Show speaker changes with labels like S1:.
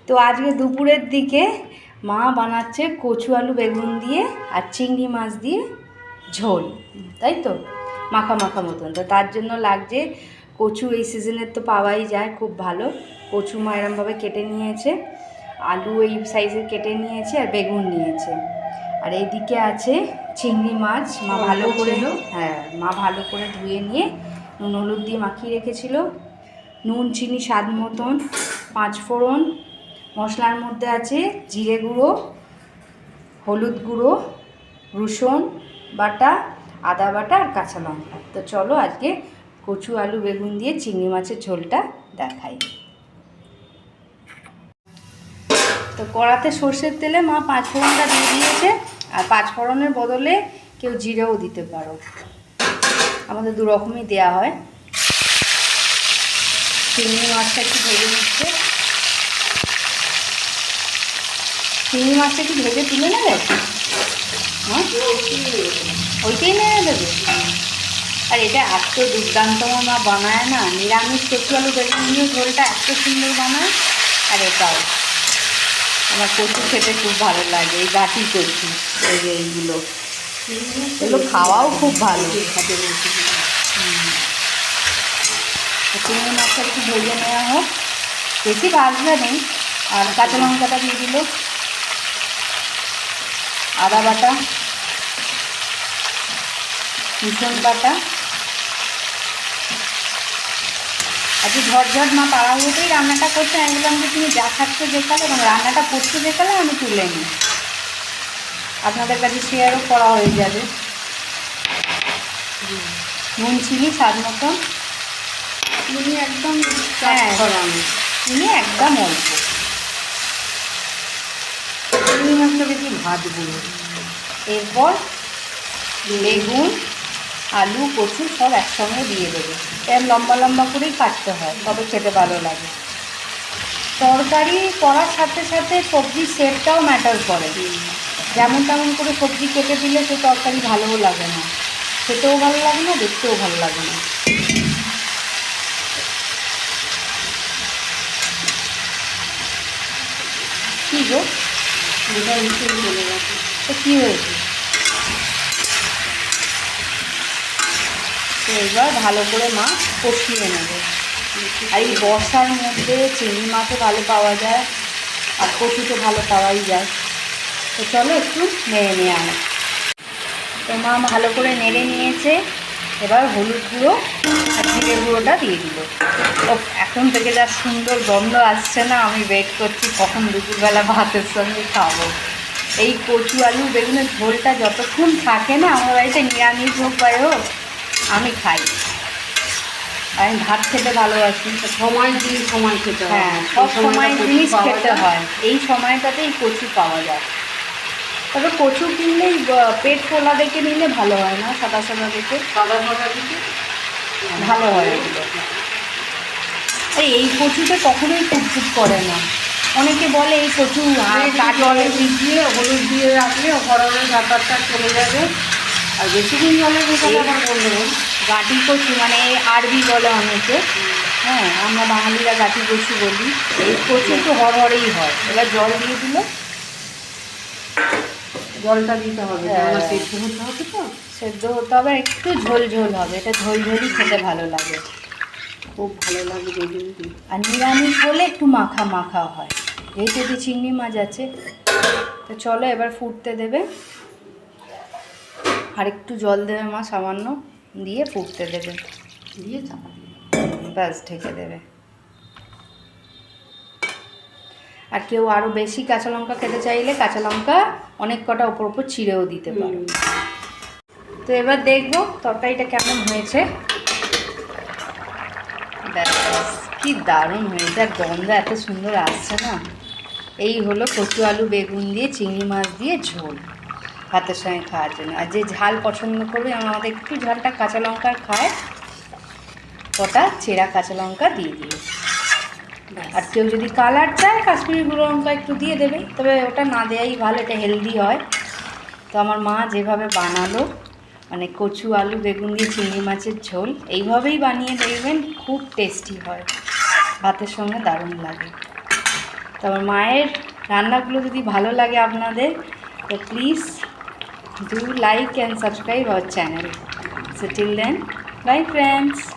S1: তো আজকে দুপুরের দিকে মা বানাচ্ছে কচু আলু বেগুন দিয়ে আর চিংড়ি মাছ দিয়ে ঝোল, তাই তো মাখা মাখা মতন। তো তার জন্য লাগছে কচু, এই সিজনের তো পাওয়াই যায় খুব ভালো। কচু মা এরমভাবে কেটে নিয়েছে, আলু এই সাইজের কেটে নিয়েছে আর বেগুন নিয়েছে। আর এইদিকে আছে চিংড়ি মাছ, মা ভালো করে মা ভালো করে ধুয়ে নিয়ে নুন হলুদ দিয়ে মাখিয়ে রেখেছিল। নুন চিনি স্বাদ মতন, 5 ফোড়ন, মশলার মধ্যে আছে জিরে গুঁড়ো, হলুদ গুঁড়ো, রসুন বাটা, আদা বাটা আর কাঁচা লঙ্কা। তো চলো আজকে কচু আলু বেগুন দিয়ে চিংড়ি মাছের ঝোলটা দেখাই। তো কড়াতে সর্ষের তেলে মা 5 ফোড়নটা দিয়ে দিয়েছে, আর 5 ফোড়নের বদলে কেউ জিরেও দিতে পারো, আমাদের দু রকমই দেওয়া হয়। চিংড়ি মাছটা একটু ভেজে নিচ্ছে, চিংড়ি মাছটা একটু ভেজে তুলে নেবে, হ্যাঁ ওইটাই নেড়ে দেবে। আর এটা এত দুর্দান্ত মা বানায় না, নিরামিষ কচু আলু বেগুন দিয়ে ঝোলটা এত সুন্দর বানায়। আর এটাও আমার কচু খেতে খুব ভালো লাগে, এই গাঠি কচু, এই যে এইগুলো এগুলো খাওয়াও খুব ভালো। চিংড়ি মাছটা একটু ভেজে নেওয়া হোক, বেশি ভাজবে নেই। আর কাঁচা লঙ্কাটা দিয়ে দিল, আদা বাটা, রসুন বাটা। আজকে ঝটঝট মা তাড়াহুড়োতেই রান্নাটা করছে। আমি বললাম যে তুমি যা খাচ্ছ দেখালে এবং রান্নাটা করতে দেখালে আমি তুলে নিই, আপনাদের কাছে শেয়ারও করা হয়ে যাবে। নুন চিনি স্বাদ মতন, চিনি একদম চিনি একদম অল্প, চিনি মাছটা বেশি ভাজবো। এরপর বেগুন, আলু, কচু সব একসঙ্গে দিয়ে দেবে। এর লম্বা লম্বা করেই কাটতে হয়, তবে খেতে ভালো লাগে। তরকারি করার সাথে সাথে সবজির সেটটাও ম্যাটার করে। যেমন তেমন করে সবজি কেটে দিলে সে তরকারি ভালোও লাগে না, খেতেও ভালো লাগে না, দেখতেও ভালো লাগে না। কী গো চলে গেছে, তো কী হয়েছে? তো এবার ভালো করে মা কষিয়ে নেবে। আর এই বর্ষার মধ্যে চিংড়ি মাছও ভালো পাওয়া যায়, আর কচু তো ভালো পাওয়াই যায়। তো চলো একটু নেড়ে নেওয়া হয়। তো মা ভালো করে নেড়ে নিয়েছে, এবার হলুদ গুঁড়ো আর জিরে গুঁড়োটা দিয়ে দিল। ও এখন থেকে যা সুন্দর গন্ধ আসছে না, আমি ওয়েট করছি কখন দুপুরবেলা ভাতের সঙ্গে খাবো। এই কচু আলু বেগুনের ঝোলটা যতক্ষণ থাকে না আমার বাড়িতে, নিরামিষ হোক বা হোক, আমি খাই। আমি ভাত খেতে ভালোবাসি,
S2: সময় দিন সময় খেতে হয়।
S1: হ্যাঁ সব সময় জিনিস খেতে হয়, এই সময়টাতেই কচু পাওয়া যায়। তবে কচু কিনলেই পেট ফোলা দেখে নিলে ভালো হয় না, সাদা সাদা দেখে,
S2: সাদা সাদা দিকে
S1: ভালো হয় এগুলো। এই কচুতে কখনোই টুকটুক করে না। অনেকে বলে এই কচু
S2: জলে ভিজিয়ে হলুদ দিয়ে রাখলে গরমের ব্যাপারটা চলে যাবে। আর বেশিক্ষণ জলে ভিজালে আবার বলবো
S1: গাঁটি কচু, মানে আরবি বলে অনেকে, হ্যাঁ আমরা বাঙালিরা গাঁটি কচু বলি। এই কচু তো হরহরেই হয়। এবার জল দিয়ে দিল,
S2: জলটা দিতে হবে, সেদ্ধ হতে হবে। তো
S1: সেদ্ধ হতে হবে, একটু ঝোল ঝোল হবে, এটা ঝোল ঝোলই খেতে ভালো লাগে,
S2: খুব ভালো লাগে বেগুন।
S1: আর নিরামিষ হলে একটু মাখা মাখা হয়, যেহেতু চিংড়ি মাছ আছে। তো চলো এবার ফুটতে দেবে, আর একটু জল দেবে মা সামান্য, দিয়ে ফুটতে দেবে,
S2: দিয়ে চাপা
S1: ব্যাস ঢেকে দেবে। আর কেউ আরও বেশি কাঁচা লঙ্কা খেতে চাইলে কাঁচা লঙ্কা অনেক কটা ওপর ওপর ছিঁড়েও দিতে পারো। তো এবার দেখবো তরকারিটা কেমন হয়েছে। ব্যাস কি দারুণ হয়েছে, আর গন্ধ এত সুন্দর আসছে না। এই হলো কচু আলু বেগুন দিয়ে চিংড়ি মাছ দিয়ে ঝোল, ভাতের সঙ্গে খাওয়ার জন্য। আর যে ঝাল পছন্দ করবে, আমাদের একটু ঝালটা কাঁচা লঙ্কার খায়, কটা চেরা কাঁচা লঙ্কা দিয়ে দিই। আর কেউ যদি কালার চায় কাশ্মীরি গুঁড়ো লঙ্কা একটু দিয়ে দেবে, তবে ওটা না দেওয়াই ভালো, এটা হেলদি হয়। তো আমার মা যেভাবে বানালো, মানে কচু আলু বেগুন দিয়ে চিংড়ি মাছের ঝোল, এইভাবেই বানিয়ে দেখবেন, খুব টেস্টি হয়, ভাতের সঙ্গে দারুণ লাগে। তো আমার মায়ের রান্নাগুলো যদি ভালো লাগে আপনাদের, তো please do like and subscribe our channel. So till then, bye friends.